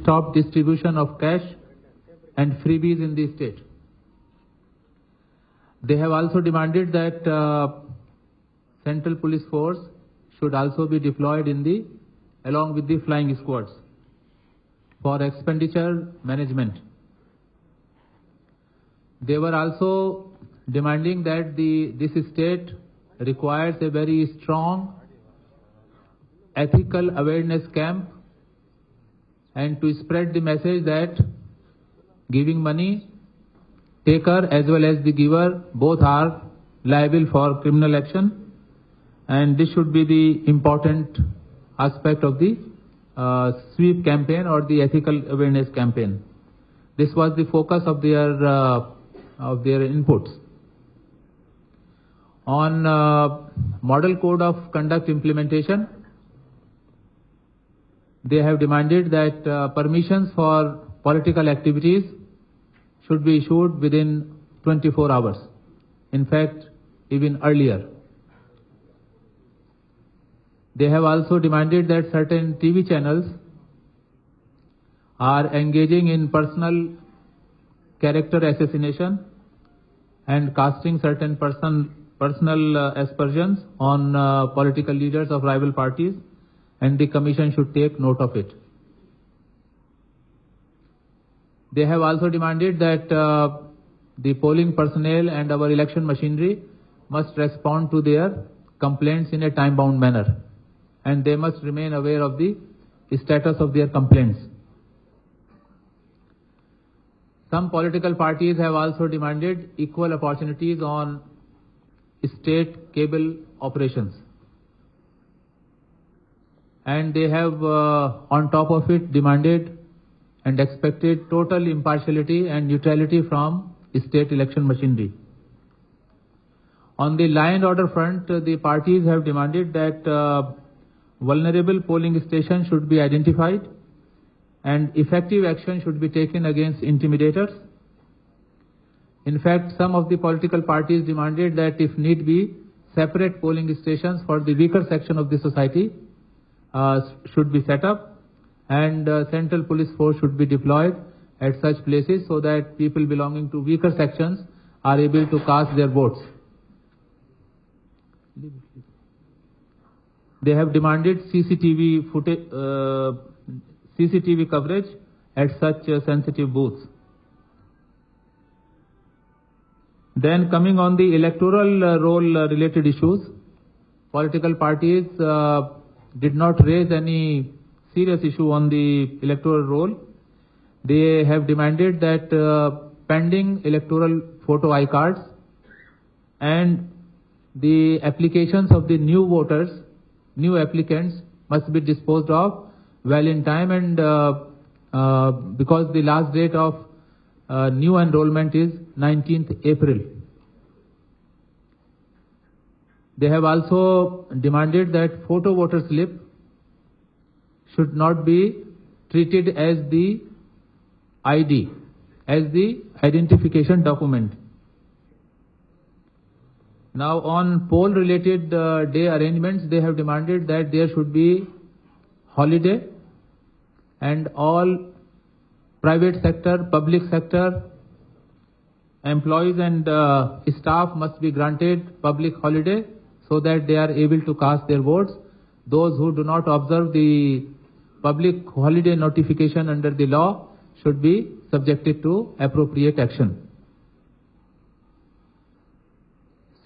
stop distribution of cash and freebies in the state. They have also demanded that Central Police Force should also be deployed along with the flying squads for expenditure management. They were also demanding that this state requires a very strong ethical awareness camp and to spread the message that giving money, taker as well as the giver both are liable for criminal action, and this should be the important aspect of the sweep campaign or the ethical awareness campaign. This was the focus of their inputs. On Model Code of Conduct implementation, they have demanded that permissions for political activities should be issued within 24 hours. In fact, even earlier. They have also demanded that certain TV channels are engaging in personal character assassination and casting certain personal aspersions on political leaders of rival parties, and the Commission should take note of it. They have also demanded that the polling personnel and our election machinery must respond to their complaints in a time-bound manner, and they must remain aware of the status of their complaints. Some political parties have also demanded equal opportunities on state cable operations. And they have, on top of it, demanded and expected total impartiality and neutrality from state election machinery. On the law and order front, the parties have demanded that vulnerable polling stations should be identified and effective action should be taken against intimidators. In fact, some of the political parties demanded that if need be, separate polling stations for the weaker section of the society should be set up, and Central Police Force should be deployed at such places so that people belonging to weaker sections are able to cast their votes. They have demanded CCTV coverage at such sensitive booths. Then coming on the electoral roll related issues, political parties did not raise any serious issue on the electoral roll. They have demanded that pending electoral photo I cards and the applications of the new voters, new applicants must be disposed of well in time, and because the last date of new enrollment is 19th April. They have also demanded that photo voter slip should not be treated as the ID, as the identification document. Now on poll related day arrangements, they have demanded that there should be holiday and all private sector, public sector employees and staff must be granted public holiday so that they are able to cast their votes. Those who do not observe the public holiday notification under the law should be subjected to appropriate action.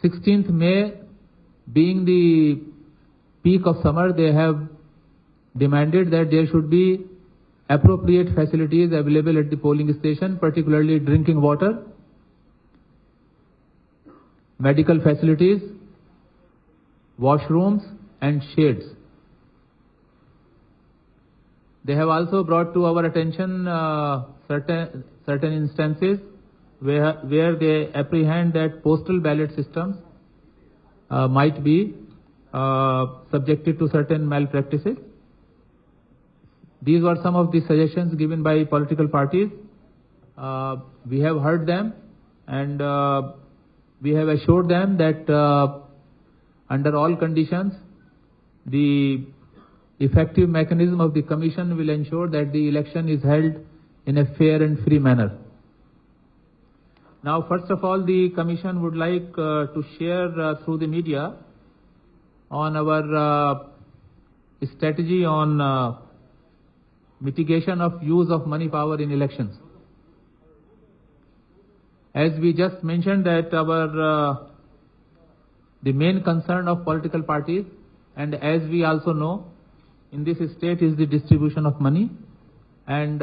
16th May being the peak of summer, they have demanded that there should be appropriate facilities available at the polling station, particularly drinking water, medical facilities, washrooms and shades. They have also brought to our attention certain instances where they apprehend that postal ballot systems might be subjected to certain malpractices. These were some of the suggestions given by political parties. We have heard them, and we have assured them that under all conditions the effective mechanism of the Commission will ensure that the election is held in a fair and free manner. Now, first of all, the Commission would like to share through the media on our strategy on mitigation of use of money power in elections. As we just mentioned that the main concern of political parties, and as we also know, in this state is the distribution of money, and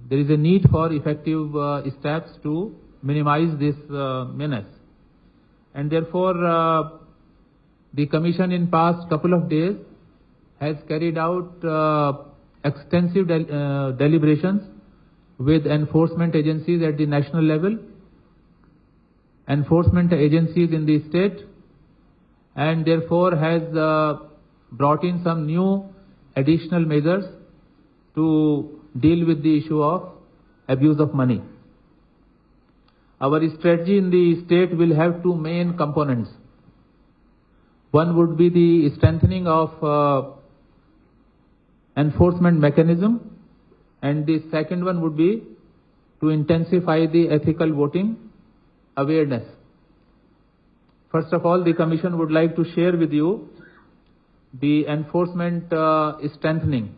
there is a need for effective steps to minimize this menace. And therefore, the Commission in past couple of days has carried out extensive deliberations with enforcement agencies at the national level, enforcement agencies in the state, and therefore has brought in some new additional measures to deal with the issue of abuse of money. Our strategy in the state will have two main components. One would be the strengthening of enforcement mechanism, and the second one would be to intensify the ethical voting awareness. First of all, the Commission would like to share with you the enforcement strengthening.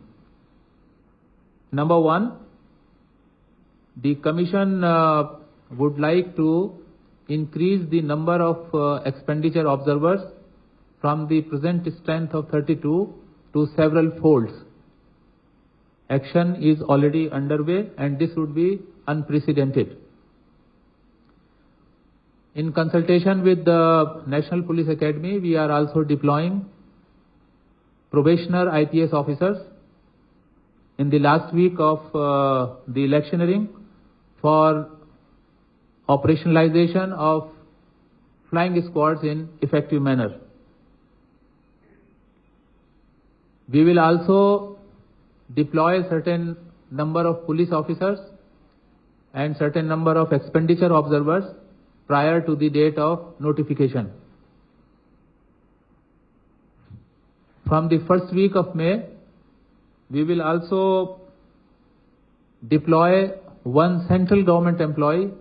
Number one, the Commission would like to increase the number of expenditure observers from the present strength of 32 to several folds. Action is already underway, and this would be unprecedented. In consultation with the National Police Academy, we are also deploying probationer IPS officers in the last week of the electioneering for operationalization of flying squads in effective manner. We will also deploy a certain number of police officers and certain number of expenditure observers prior to the date of notification. From the first week of May, we will also deploy one central government employee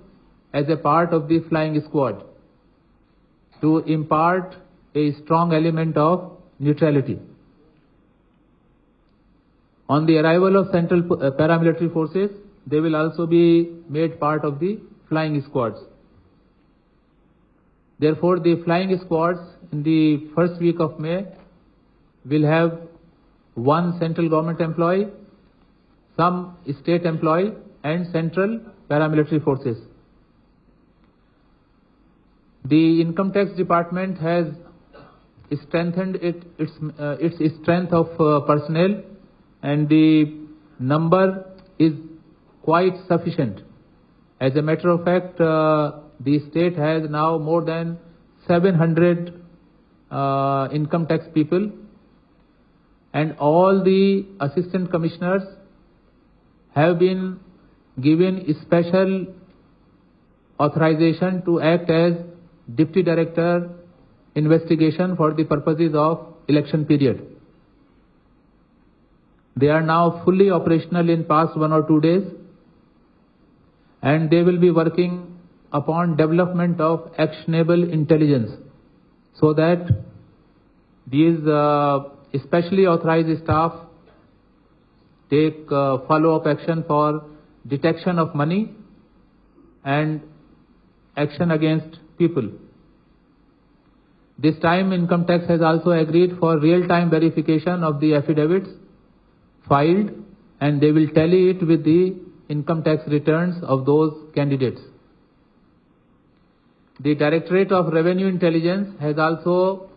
as a part of the flying squad to impart a strong element of neutrality. On the arrival of central paramilitary forces, they will also be made part of the flying squads. Therefore, the flying squads in the first week of May will have one central government employee, some state employee, and central paramilitary forces. The Income Tax Department has strengthened its strength of personnel, and the number is quite sufficient. As a matter of fact, the state has now more than 700 income tax people, and all the assistant commissioners have been given special authorization to act as Deputy Director Investigation for the purposes of election period. They are now fully operational in past 1 or 2 days, and they will be working upon development of actionable intelligence so that these specially authorized staff take follow-up action for detection of money and action against people. This time Income Tax has also agreed for real-time verification of the affidavits filed, and they will tally it with the income tax returns of those candidates. The Directorate of Revenue Intelligence has also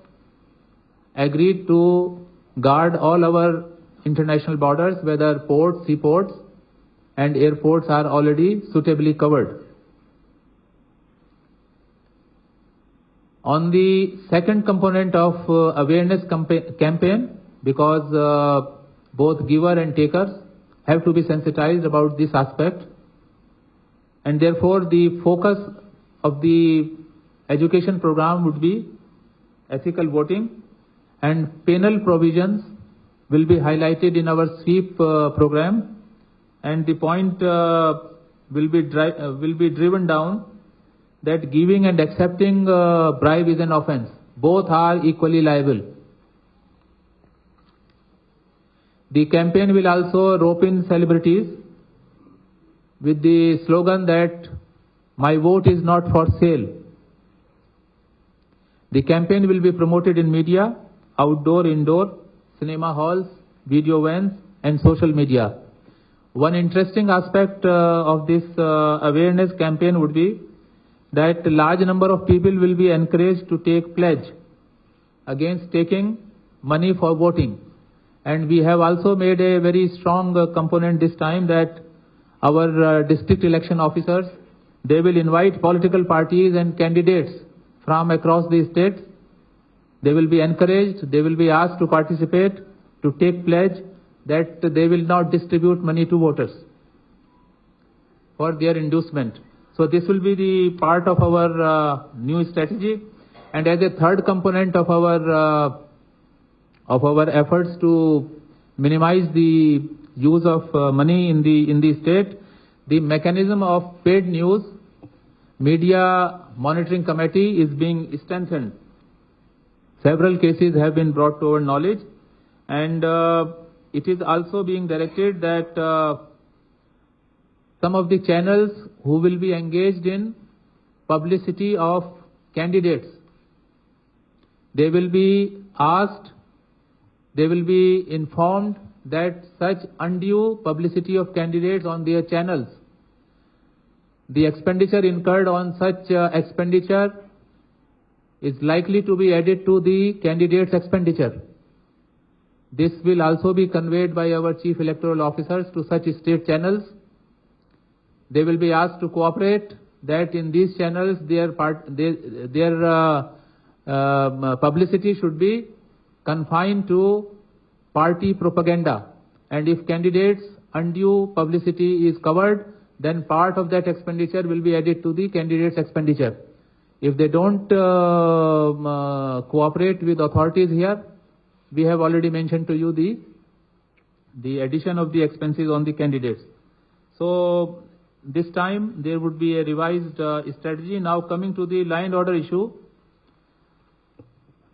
agreed to guard all our international borders, whether ports, seaports, and airports are already suitably covered. On the second component of awareness campaign, because both giver and takers have to be sensitized about this aspect, and therefore the focus of the education program would be ethical voting, and penal provisions will be highlighted in our sweep program, and the point will be driven down that giving and accepting bribe is an offence. Both are equally liable. The campaign will also rope in celebrities with the slogan that "My vote is not for sale." The campaign will be promoted in media, outdoor, indoor, cinema halls, video vans, and social media. One interesting aspect of this awareness campaign would be that a large number of people will be encouraged to take pledge against taking money for voting. And we have also made a very strong component this time that our district election officers, they will invite political parties and candidates from across the states. They will be encouraged, they will be asked to participate, to take pledge that they will not distribute money to voters for their inducement. So this will be the part of our new strategy. And as a third component of our efforts to minimize the use of money in the state, the mechanism of paid news media monitoring committee is being strengthened. Several cases have been brought to our knowledge, and it is also being directed that some of the channels who will be engaged in publicity of candidates, they will be asked, they will be informed that such undue publicity of candidates on their channels, the expenditure incurred on such expenditure is likely to be added to the candidate's expenditure. This will also be conveyed by our chief electoral officers to such state channels. They will be asked to cooperate that in these channels their publicity should be confined to party propaganda, and if candidates undue publicity is covered, then part of that expenditure will be added to the candidate's expenditure. If they don't cooperate with authorities here, we have already mentioned to you the addition of the expenses on the candidates. So this time there would be a revised strategy. Now coming to the law and order issue,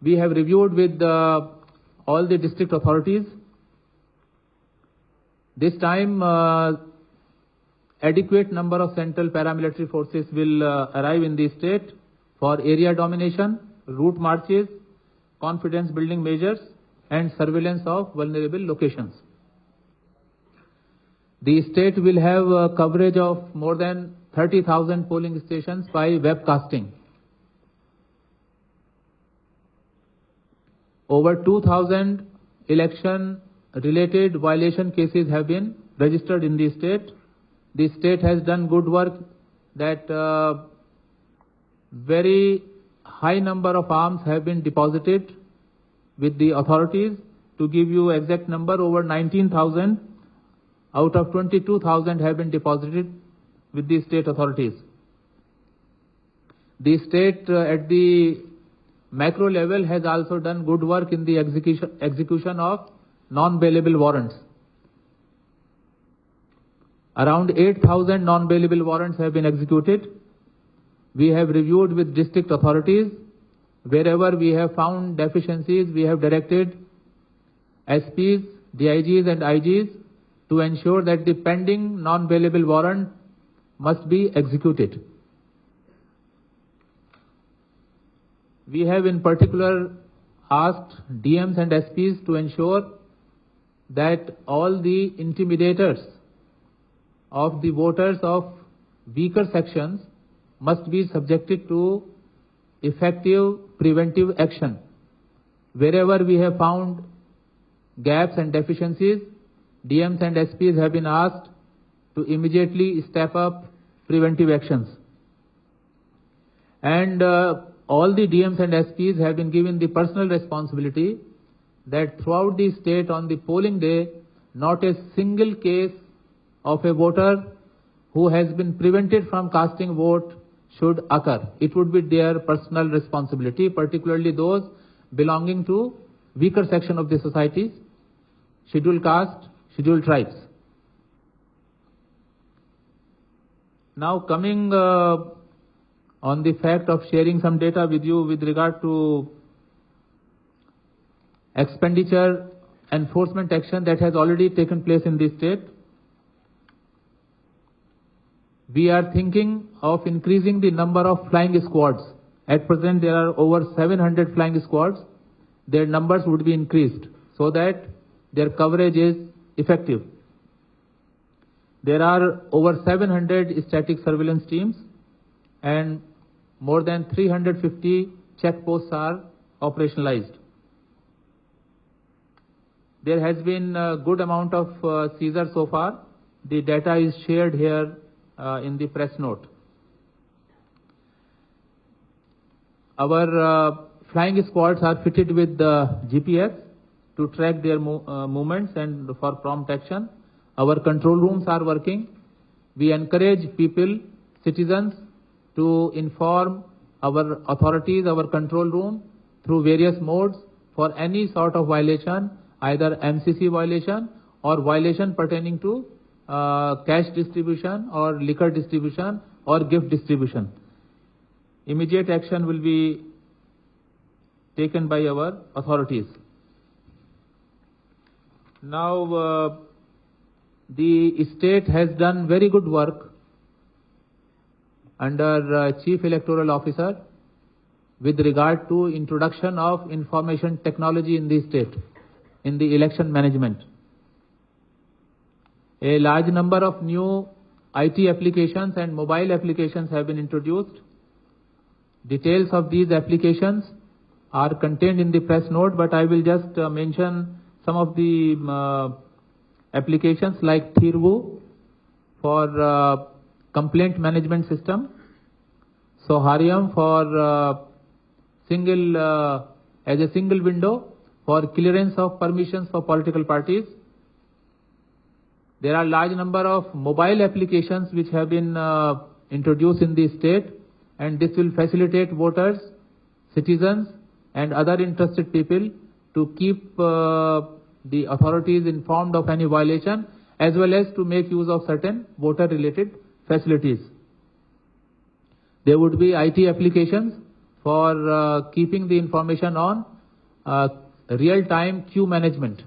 we have reviewed with all the district authorities. This time adequate number of central paramilitary forces will arrive in the state for area domination, route marches, confidence building measures, and surveillance of vulnerable locations. The state will have coverage of more than 30,000 polling stations by webcasting. Over 2,000 election-related violation cases have been registered in the state. The state has done good work that very high number of arms have been deposited with the authorities. To give you exact number, over 19,000 out of 22,000 have been deposited with the state authorities. The state at the macro level has also done good work in the execution of non-bailable warrants. Around 8,000 non-bailable warrants have been executed. We have reviewed with district authorities. Wherever we have found deficiencies, we have directed SPs, DIGs and IGs to ensure that the pending non-bailable warrant must be executed. We have in particular asked DMs and SPs to ensure that all the intimidators of the voters of weaker sections must be subjected to effective preventive action. Wherever we have found gaps and deficiencies, DMs and SPs have been asked to immediately step up preventive actions. And all the DMs and SPs have been given the personal responsibility that throughout the state on the polling day, not a single case of a voter who has been prevented from casting vote should occur. It would be their personal responsibility, particularly those belonging to weaker section of the societies, scheduled caste, scheduled tribes. Now coming on the fact of sharing some data with you with regard to expenditure enforcement action that has already taken place in this state. We are thinking of increasing the number of flying squads. At present there are over 700 flying squads. Their numbers would be increased so that their coverage is effective. There are over 700 static surveillance teams and more than 350 checkposts are operationalized. There has been a good amount of seizure so far. The data is shared here in the press note. Our flying squads are fitted with the GPS to track their movements and for prompt action. Our control rooms are working. We encourage people, citizens, to inform our authorities, our control room through various modes for any sort of violation, either MCC violation or violation pertaining to cash distribution or liquor distribution or gift distribution. Immediate action will be taken by our authorities. Now, the state has done very good work under Chief Electoral Officer with regard to introduction of information technology in the state, in the election management. A large number of new IT applications and mobile applications have been introduced. Details of these applications are contained in the press note, but I will just mention some of the applications like Thirvu for complaint management system, Sohariam for as a single window for clearance of permissions for political parties. There are large number of mobile applications which have been introduced in the state, and this will facilitate voters, citizens and other interested people to keep the authorities informed of any violation as well as to make use of certain voter related facilities. There would be IT applications for keeping the information on real-time queue management.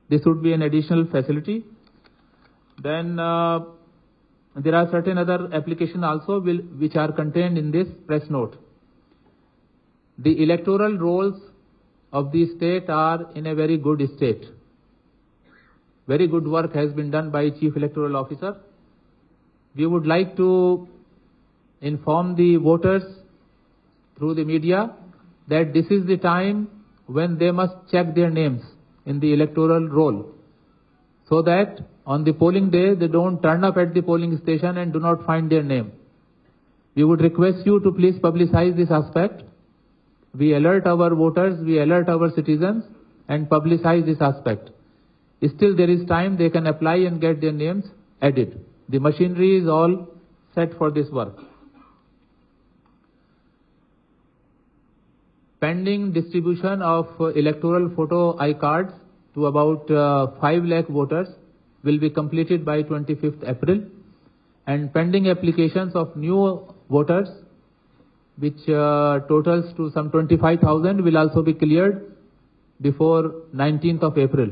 This would be an additional facility. Then there are certain other applications also which are contained in this press note. The electoral rolls of the state are in a very good state. Very good work has been done by Chief Electoral Officer. We would like to inform the voters through the media that this is the time when they must check their names in the electoral roll, so that on the polling day they don't turn up at the polling station and do not find their name. We would request you to please publicize this aspect. We alert our voters, we alert our citizens and publicize this aspect. Still there is time, they can apply and get their names added. The machinery is all set for this work. Pending distribution of electoral photo I-cards to about 5 lakh voters will be completed by 25th April, and pending applications of new voters which totals to some 25,000 will also be cleared before 19th of April.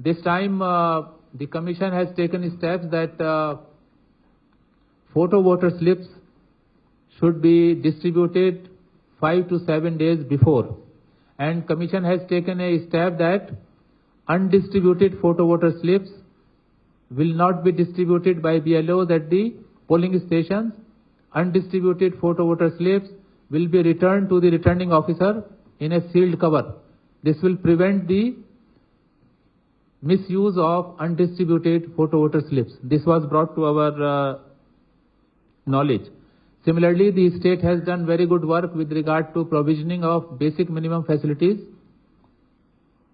This time the Commission has taken steps that photo voter slips should be distributed 5 to 7 days before, and Commission has taken a step that undistributed photo voter slips will not be distributed by BLOs at the polling stations. Undistributed photo voter slips will be returned to the returning officer in a sealed cover. This will prevent the misuse of undistributed photo voter slips. This was brought to our knowledge. Similarly, the state has done very good work with regard to provisioning of basic minimum facilities.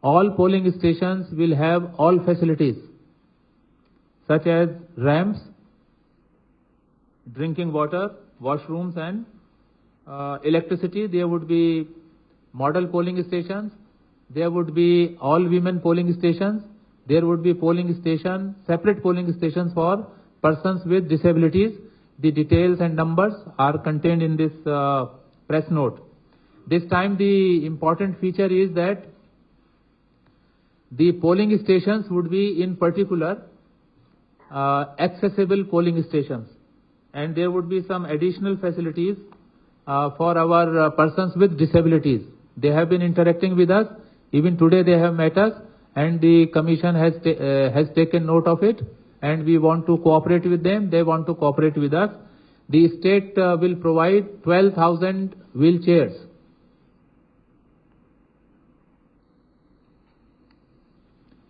All polling stations will have all facilities such as ramps, drinking water, washrooms and electricity, there would be model polling stations, there would be all women polling stations, there would be separate polling stations for persons with disabilities. The details and numbers are contained in this press note. This time the important feature is that the polling stations would be in particular accessible polling stations, and there would be some additional facilities for our persons with disabilities. They have been interacting with us. Even today they have met us, and the Commission has taken note of it, and we want to cooperate with them. They want to cooperate with us. The state will provide 12,000 wheelchairs.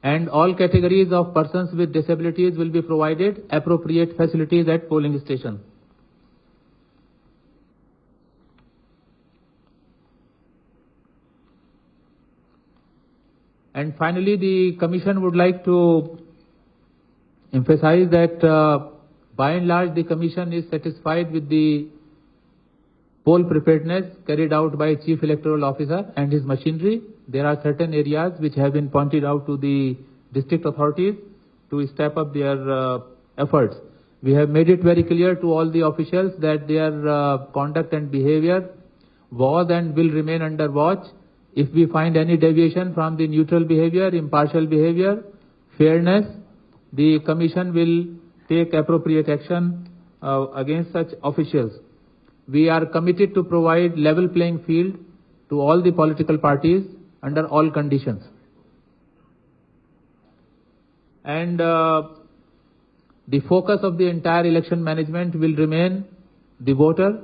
And all categories of persons with disabilities will be provided appropriate facilities at polling stations. And finally, the Commission would like to emphasize that by and large the Commission is satisfied with the poll preparedness carried out by Chief Electoral Officer and his machinery. There are certain areas which have been pointed out to the district authorities to step up their efforts. We have made it very clear to all the officials that their conduct and behavior was and will remain under watch. If we find any deviation from the neutral behavior, impartial behavior, fairness, the Commission will take appropriate action against such officials. We are committed to provide level playing field to all the political parties under all conditions. And the focus of the entire election management will remain the voter,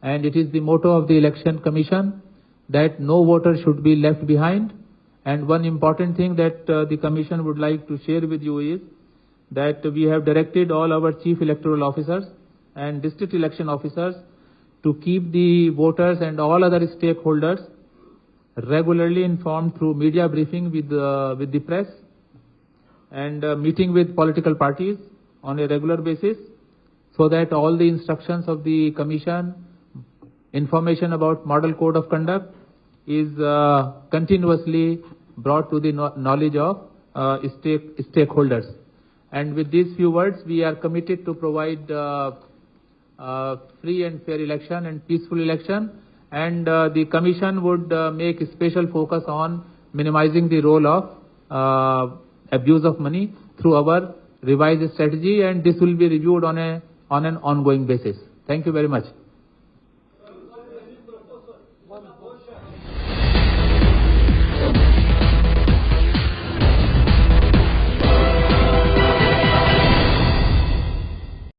and it is the motto of the Election Commission that no voter should be left behind. And one important thing that the Commission would like to share with you is that we have directed all our Chief Electoral Officers and District Election Officers to keep the voters and all other stakeholders regularly informed through media briefing with the press and meeting with political parties on a regular basis, so that all the instructions of the Commission, information about Model Code of Conduct is continuously brought to the knowledge of stakeholders. And with these few words, we are committed to provide free and fair election and peaceful election, and the Commission would make a special focus on minimizing the role of abuse of money through our revised strategy, and this will be reviewed on an ongoing basis. Thank you very much.